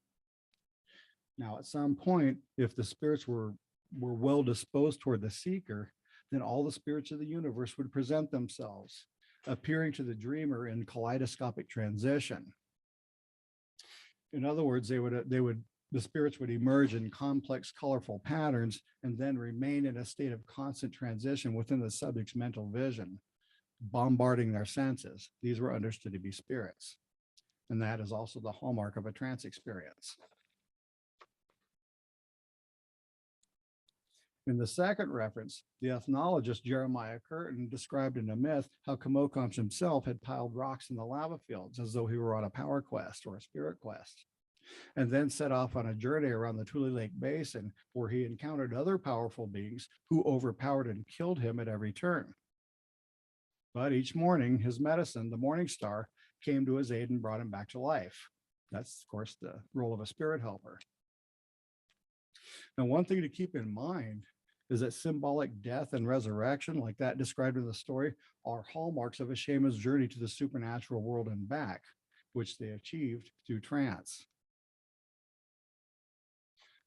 Now, at some point, if the spirits were well disposed toward the seeker, then all the spirits of the universe would present themselves, appearing to the dreamer in kaleidoscopic transition. In other words, they would The spirits would emerge in complex, colorful patterns and then remain in a state of constant transition within the subject's mental vision, bombarding their senses. These were understood to be spirits. And that is also the hallmark of a trance experience. In the second reference, the ethnologist Jeremiah Curtin described in a myth how Kamokamsh himself had piled rocks in the lava fields as though he were on a power quest or a spirit quest, and then set off on a journey around the Tule Lake Basin where he encountered other powerful beings who overpowered and killed him at every turn. But each morning, his medicine, the Morning Star, came to his aid and brought him back to life. That's, of course, the role of a spirit helper. Now, one thing to keep in mind is that symbolic death and resurrection, like that described in the story, are hallmarks of a shaman's journey to the supernatural world and back, which they achieved through trance.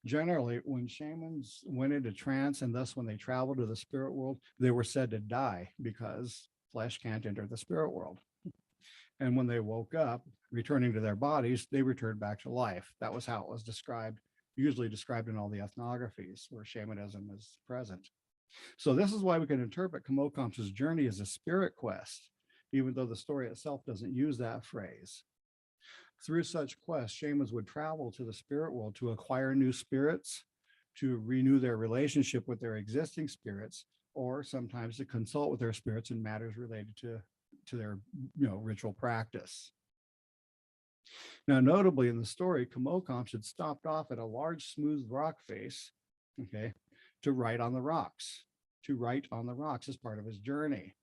Generally, when shamans went into trance and thus when they traveled to the spirit world, they were said to die because flesh can't enter the spirit world. And when they woke up, returning to their bodies, they returned back to life. That was how it was described, usually described in all the ethnographies where shamanism is present. So this is why we can interpret Kamokamsh's journey as a spirit quest, even though the story itself doesn't use that phrase. Through such quests, shamans would travel to the spirit world to acquire new spirits, to renew their relationship with their existing spirits, or sometimes to consult with their spirits in matters related to their ritual practice. Now, notably in the story, Kamokamsh had stopped off at a large smooth rock face, to write on the rocks as part of his journey.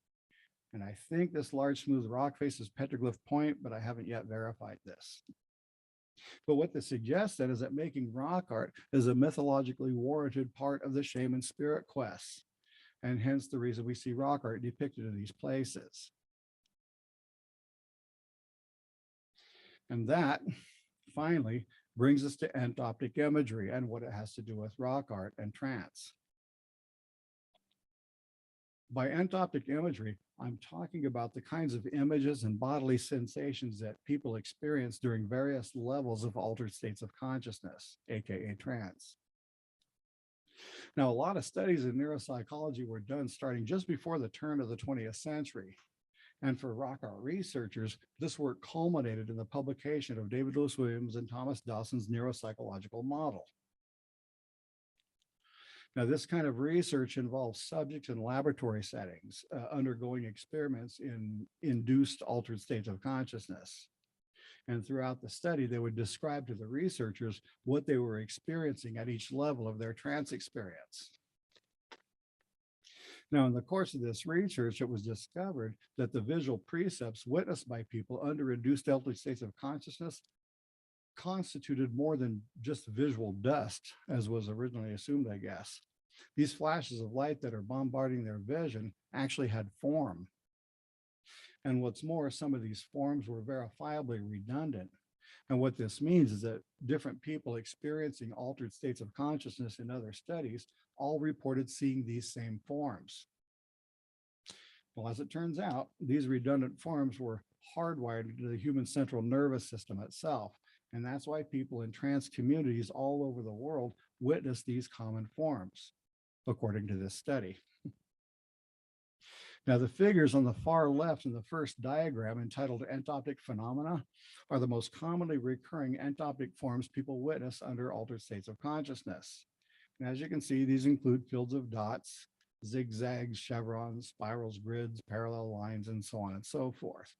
And I think this large smooth rock face is Petroglyph Point, but I haven't yet verified this. But what this suggests then is that making rock art is a mythologically warranted part of the shaman spirit quests, and hence the reason we see rock art depicted in these places. And that finally brings us to entoptic imagery and what it has to do with rock art and trance. By entoptic imagery, I'm talking about the kinds of images and bodily sensations that people experience during various levels of altered states of consciousness, aka trance. Now, a lot of studies in neuropsychology were done starting just before the turn of the 20th century. And for rock art researchers, this work culminated in the publication of David Lewis Williams and Thomas Dawson's neuropsychological model. Now, this kind of research involves subjects in laboratory settings undergoing experiments in induced altered states of consciousness. And throughout the study, they would describe to the researchers what they were experiencing at each level of their trance experience. Now, in the course of this research, it was discovered that the visual precepts witnessed by people under induced altered states of consciousness constituted more than just visual dust, as was originally assumed, I guess. These flashes of light that are bombarding their vision actually had form. And what's more, some of these forms were verifiably redundant. And what this means is that different people experiencing altered states of consciousness in other studies all reported seeing these same forms. Well, as it turns out, these redundant forms were hardwired into the human central nervous system itself. And that's why people in trance communities all over the world witness these common forms, according to this study. Now, the figures on the far left in the first diagram entitled Entoptic Phenomena are the most commonly recurring entoptic forms people witness under altered states of consciousness. And as you can see, these include fields of dots, zigzags, chevrons, spirals, grids, parallel lines, and so on and so forth.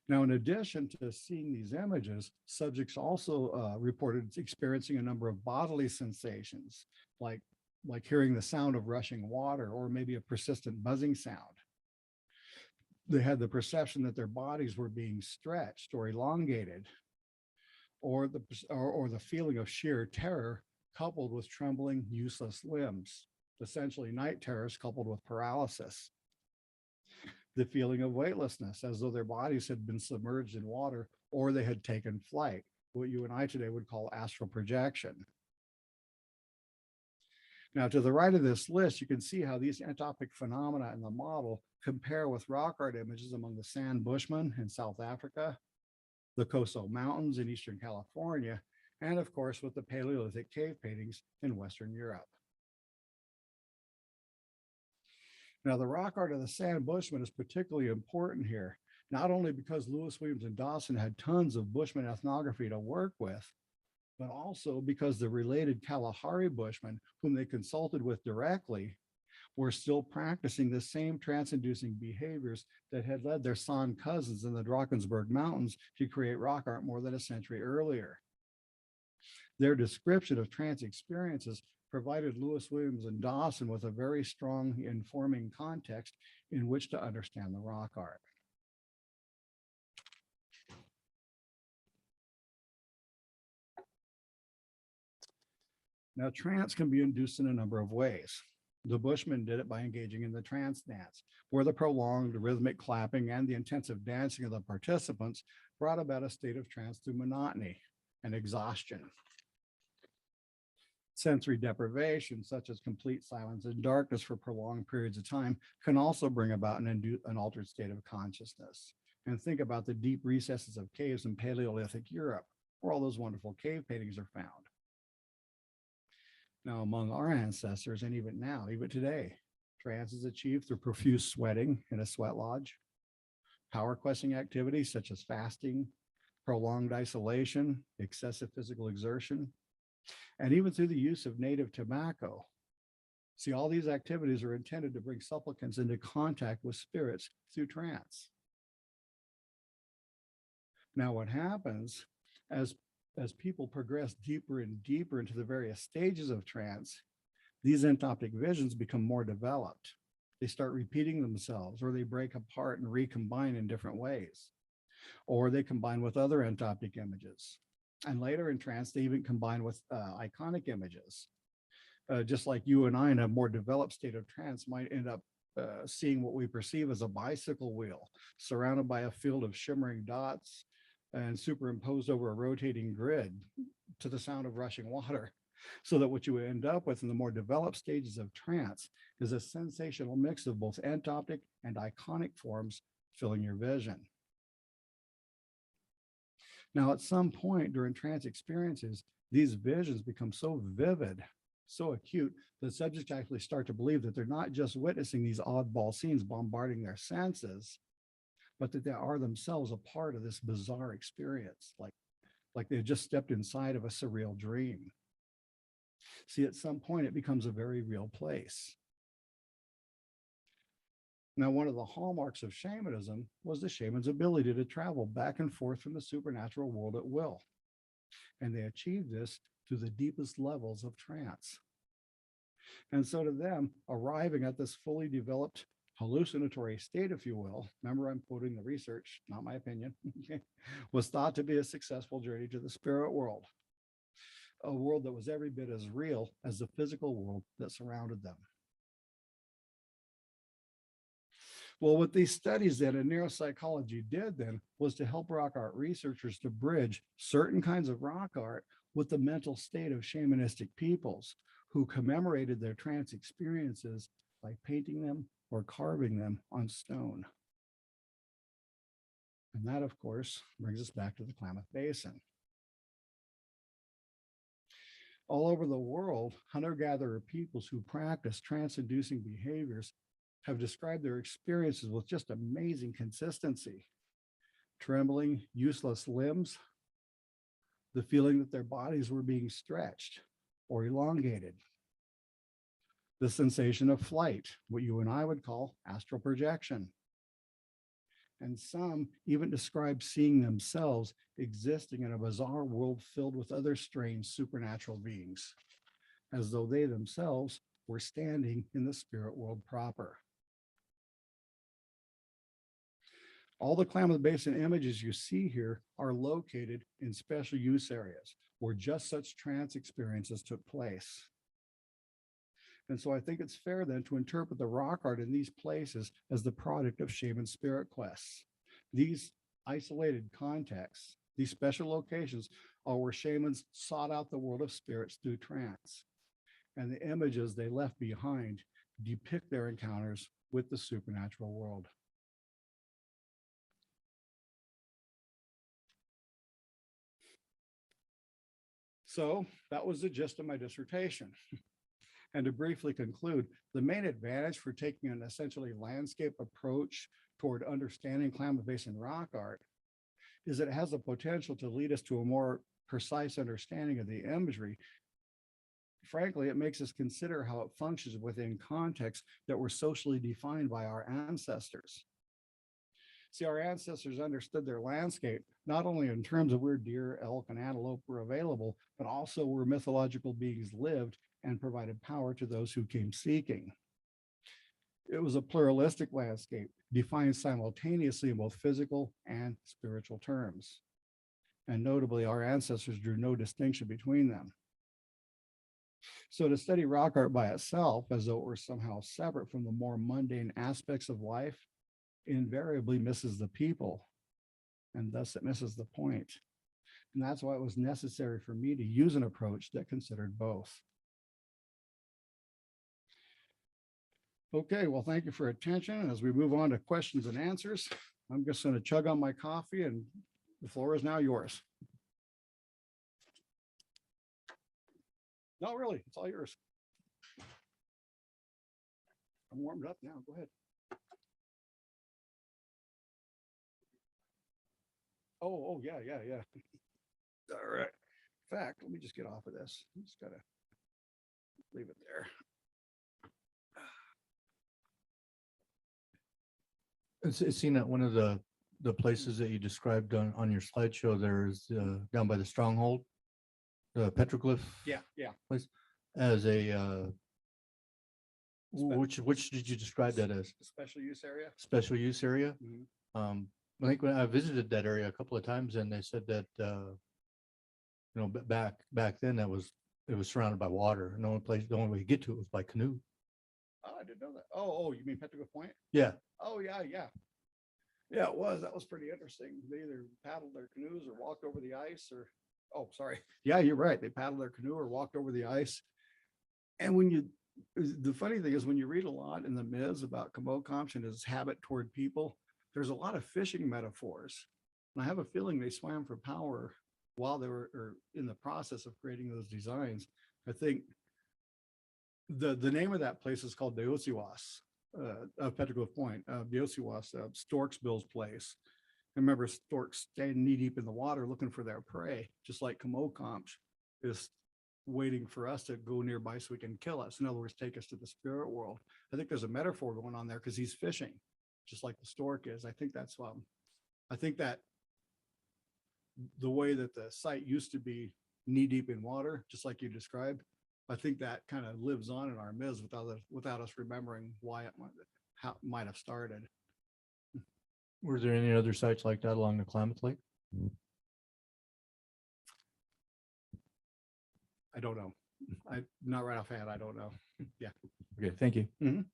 Now, in addition to seeing these images, subjects also reported experiencing a number of bodily sensations, like hearing the sound of rushing water or maybe a persistent buzzing sound. They had the perception that their bodies were being stretched or elongated, or the feeling of sheer terror coupled with trembling, useless limbs, essentially night terrors coupled with paralysis. The feeling of weightlessness, as though their bodies had been submerged in water or they had taken flight, what you and I today would call astral projection. Now, to the right of this list, you can see how these entopic phenomena in the model compare with rock art images among the San Bushmen in South Africa, the Coso Mountains in Eastern California, and of course with the Paleolithic cave paintings in Western Europe. Now, the rock art of the Sand Bushman is particularly important here, not only because Lewis, Williams, and Dawson had tons of Bushman ethnography to work with, but also because the related Kalahari Bushmen, whom they consulted with directly, were still practicing the same trance-inducing behaviors that had led their San cousins in the Drakensberg Mountains to create rock art more than a century earlier. Their description of trance experiences provided Lewis, Williams, and Dawson with a very strong informing context in which to understand the rock art. Now, trance can be induced in a number of ways. The Bushmen did it by engaging in the trance dance, where the prolonged rhythmic clapping and the intensive dancing of the participants brought about a state of trance through monotony and exhaustion. Sensory deprivation, such as complete silence and darkness for prolonged periods of time, can also bring about an altered state of consciousness. And think about the deep recesses of caves in Paleolithic Europe, where all those wonderful cave paintings are found. Now, among our ancestors, and even now, even today, trance is achieved through profuse sweating in a sweat lodge, power questing activities such as fasting, prolonged isolation, excessive physical exertion, and even through the use of native tobacco. See, all these activities are intended to bring supplicants into contact with spirits through trance. Now, what happens as people progress deeper and deeper into the various stages of trance, these entoptic visions become more developed. They start repeating themselves, or they break apart and recombine in different ways, or they combine with other entoptic images. And later in trance, they even combine with iconic images. Just like you and I in a more developed state of trance might end up seeing what we perceive as a bicycle wheel surrounded by a field of shimmering dots and superimposed over a rotating grid to the sound of rushing water. So that what you end up with in the more developed stages of trance is a sensational mix of both entoptic and iconic forms filling your vision. Now, at some point during trance experiences, these visions become so vivid, so acute, that subjects actually start to believe that they're not just witnessing these oddball scenes bombarding their senses, but that they are themselves a part of this bizarre experience, like they've just stepped inside of a surreal dream. See, at some point, it becomes a very real place. Now, one of the hallmarks of shamanism was the shaman's ability to travel back and forth from the supernatural world at will. And they achieved this through the deepest levels of trance. And so to them, arriving at this fully developed hallucinatory state, if you will, remember I'm quoting the research, not my opinion, was thought to be a successful journey to the spirit world, a world that was every bit as real as the physical world that surrounded them. Well, what these studies then in neuropsychology did then was to help rock art researchers to bridge certain kinds of rock art with the mental state of shamanistic peoples who commemorated their trance experiences by painting them or carving them on stone. And that, of course, brings us back to the Klamath Basin. All over the world, hunter-gatherer peoples who practice trance-inducing behaviors have described their experiences with just amazing consistency. Trembling, useless limbs, the feeling that their bodies were being stretched or elongated, the sensation of flight, what you and I would call astral projection. And some even describe seeing themselves existing in a bizarre world filled with other strange supernatural beings, as though they themselves were standing in the spirit world proper. All the Klamath Basin images you see here are located in special use areas where just such trance experiences took place. And so I think it's fair then to interpret the rock art in these places as the product of shaman spirit quests. These isolated contexts, these special locations are where shamans sought out the world of spirits through trance. And the images they left behind depict their encounters with the supernatural world. So that was the gist of my dissertation. And to briefly conclude, the main advantage for taking an essentially landscape approach toward understanding Klamath Basin rock art is that it has the potential to lead us to a more precise understanding of the imagery. Frankly, it makes us consider how it functions within contexts that were socially defined by our ancestors. See, our ancestors understood their landscape, not only in terms of where deer, elk, and antelope were available, but also where mythological beings lived and provided power to those who came seeking. It was a pluralistic landscape, defined simultaneously in both physical and spiritual terms. And notably, our ancestors drew no distinction between them. So to study rock art by itself, as though it were somehow separate from the more mundane aspects of life, invariably misses the people, and thus it misses the point. And that's why it was necessary for me to use an approach that considered both. Okay, well, thank you for your attention. As we move on to questions and answers, I'm just going to chug on my coffee, and the floor is now yours. No, really, it's all yours. I'm warmed up now. Go ahead. Oh, yeah. All right. In fact, let me just get off of this. I'm just gotta leave it there. It's seen at one of the places that you described on your slideshow. There's down by the Stronghold, the petroglyph Yeah. place, as a which did you describe that as? Special use area. Special use area? Mhm. I think when I visited that area a couple of times, and they said that back then it was surrounded by water. And the only way to get to it was by canoe. Oh, I didn't know that. Oh, you mean Petrichor Point? Yeah. Oh, yeah. Yeah, it was. That was pretty interesting. They either paddled their canoes or walked over the ice or, oh, sorry. Yeah, you're right. They paddled their canoe or walked over the ice. And the funny thing is when you read a lot in the myths about Kamokamsh and his habit toward people, there's a lot of fishing metaphors. And I have a feeling they swam for power while they were in the process of creating those designs. I think the name of that place is called Deosiwas, of Petrichor Point, Deosiwas, Stork's Bill's place. I remember storks staying knee deep in the water looking for their prey, just like Kamokamsh is waiting for us to go nearby so we can kill us. In other words, take us to the spirit world. I think there's a metaphor going on there because he's fishing, just like the stork is. I think that the way that the site used to be knee deep in water, just like you described, I think that kind of lives on in our myths without us remembering why how it might have started. Were there any other sites like that along the Klamath Lake? I don't know. Not right offhand. I don't know. Yeah. Okay, thank you. Mhm.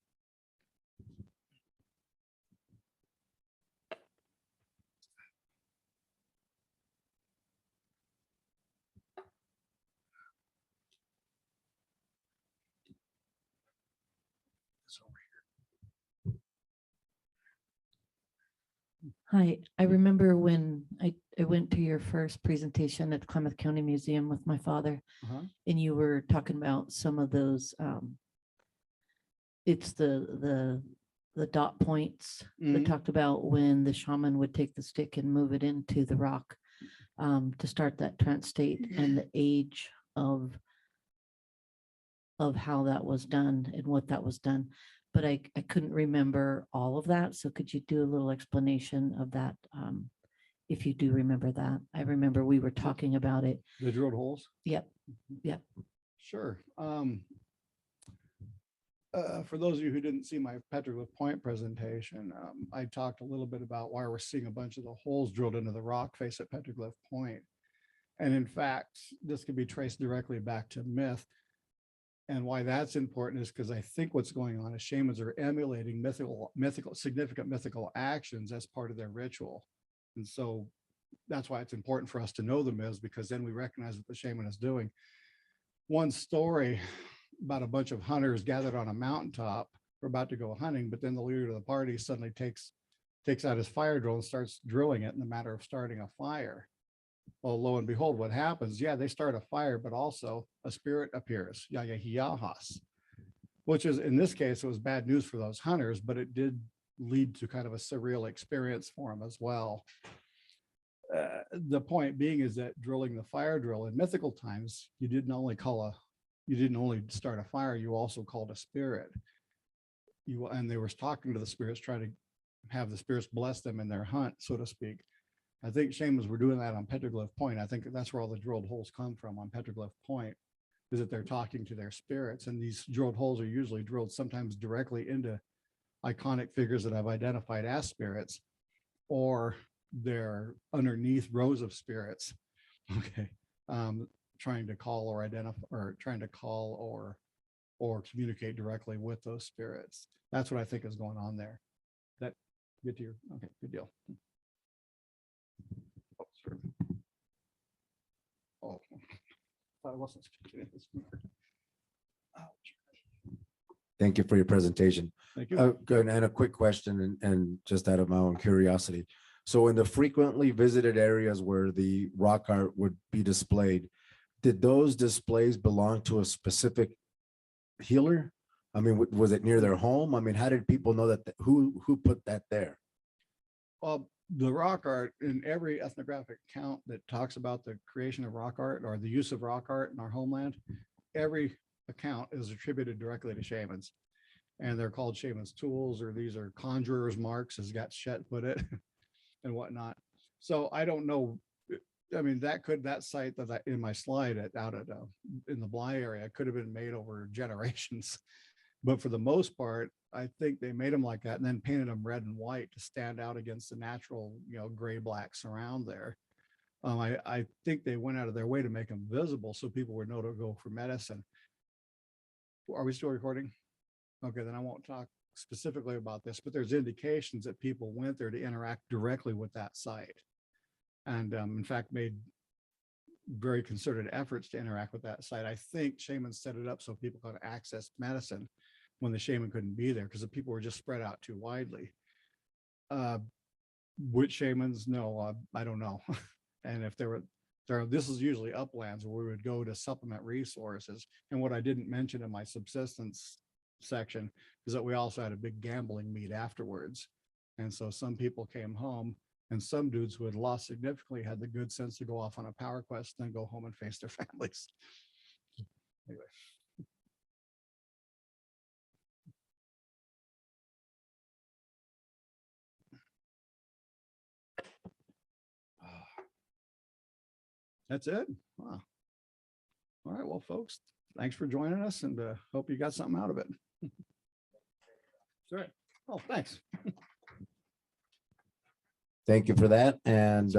Hi, I remember when I went to your first presentation at the Klamath County Museum with my father, Uh-huh. and you were talking about some of those, it's the dot points that Mhm. talked about when the shaman would take the stick and move it into the rock to start that trance state and the age of how that was done and what that was done. But I couldn't remember all of that. So could you do a little explanation of that? If you do remember that. I remember we were talking about it. The drilled holes. Yep. Sure. For those of you who didn't see my Petrichor Point presentation, I talked a little bit about why we're seeing a bunch of the holes drilled into the rock face at Petrichor Point. And in fact, this can be traced directly back to myth. And why that's important is because I think what's going on is shamans are emulating significant mythical actions as part of their ritual. And so that's why it's important for us to know the myths, because then we recognize what the shaman is doing. One story about a bunch of hunters gathered on a mountaintop, we're about to go hunting, but then the leader of the party suddenly takes out his fire drill and starts drilling it in the matter of starting a fire. Well, lo and behold, what happens? Yeah, they start a fire, but also a spirit appears, Yahahas, which is, in this case, it was bad news for those hunters, but it did lead to kind of a surreal experience for them as well. The point being is that drilling the fire drill in mythical times, you didn't only start a fire, you also called a spirit. And they were talking to the spirits, trying to have the spirits bless them in their hunt, so to speak. I think shamans were doing that on Petroglyph Point. I think that's where all the drilled holes come from on Petroglyph Point, is that they're talking to their spirits. And these drilled holes are usually drilled sometimes directly into iconic figures that I've identified as spirits, or they're underneath rows of spirits. Okay. Trying to call or identify, or trying to call or communicate directly with those spirits. That's what I think is going on there. That get to your, okay, good deal. Oh, sorry. Oh, thought I wasn't speaking at this moment. Ouch. Thank you for your presentation. Thank you. Good. And a quick question and just out of my own curiosity. So in the frequently visited areas where the rock art would be displayed, did those displays belong to a specific healer? I mean, was it near their home? I mean, how did people know that, who put that there? Well, the rock art, in every ethnographic account that talks about the creation of rock art or the use of rock art in our homeland, every account is attributed directly to shamans. And they're called shamans' tools, or these are conjurers' marks, as Gat Shet put it, and whatnot. So I don't know. I mean, that site that in my slide in the Bly area could have been made over generations. But for the most part, I think they made them like that and then painted them red and white to stand out against the natural, gray black surround there. I think they went out of their way to make them visible so people would know to go for medicine. Are we still recording? Okay, then I won't talk specifically about this, but there's indications that people went there to interact directly with that site. And in fact, made very concerted efforts to interact with that site. I think shamans set it up so people could access medicine when the shaman couldn't be there, because the people were just spread out too widely. Which shamans? No, I don't know. And if this is usually uplands where we would go to supplement resources. And what I didn't mention in my subsistence section is that we also had a big gambling meet afterwards. And so some people came home, and some dudes who had lost significantly had the good sense to go off on a power quest, then go home and face their families. Anyway. That's it. Wow. All right, well, folks, thanks for joining us, and hope you got something out of it. Sure. Oh, thanks. Thank you for that. And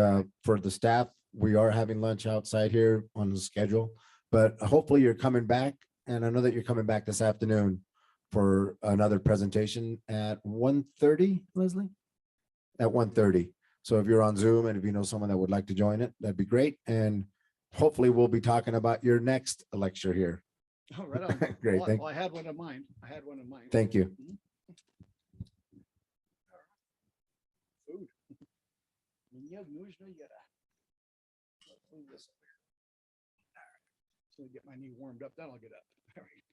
for the staff, we are having lunch outside here on the schedule, but hopefully you're coming back. And I know that you're coming back this afternoon for another presentation at 1:30, Leslie? At 1:30. So if you're on Zoom and if you know someone that would like to join it, that'd be great. And hopefully we'll be talking about your next lecture here. Oh, right on. Great, Well, thank- I had one in mind. Thank you. Food. So get my knee warmed up, then I'll get up. All right.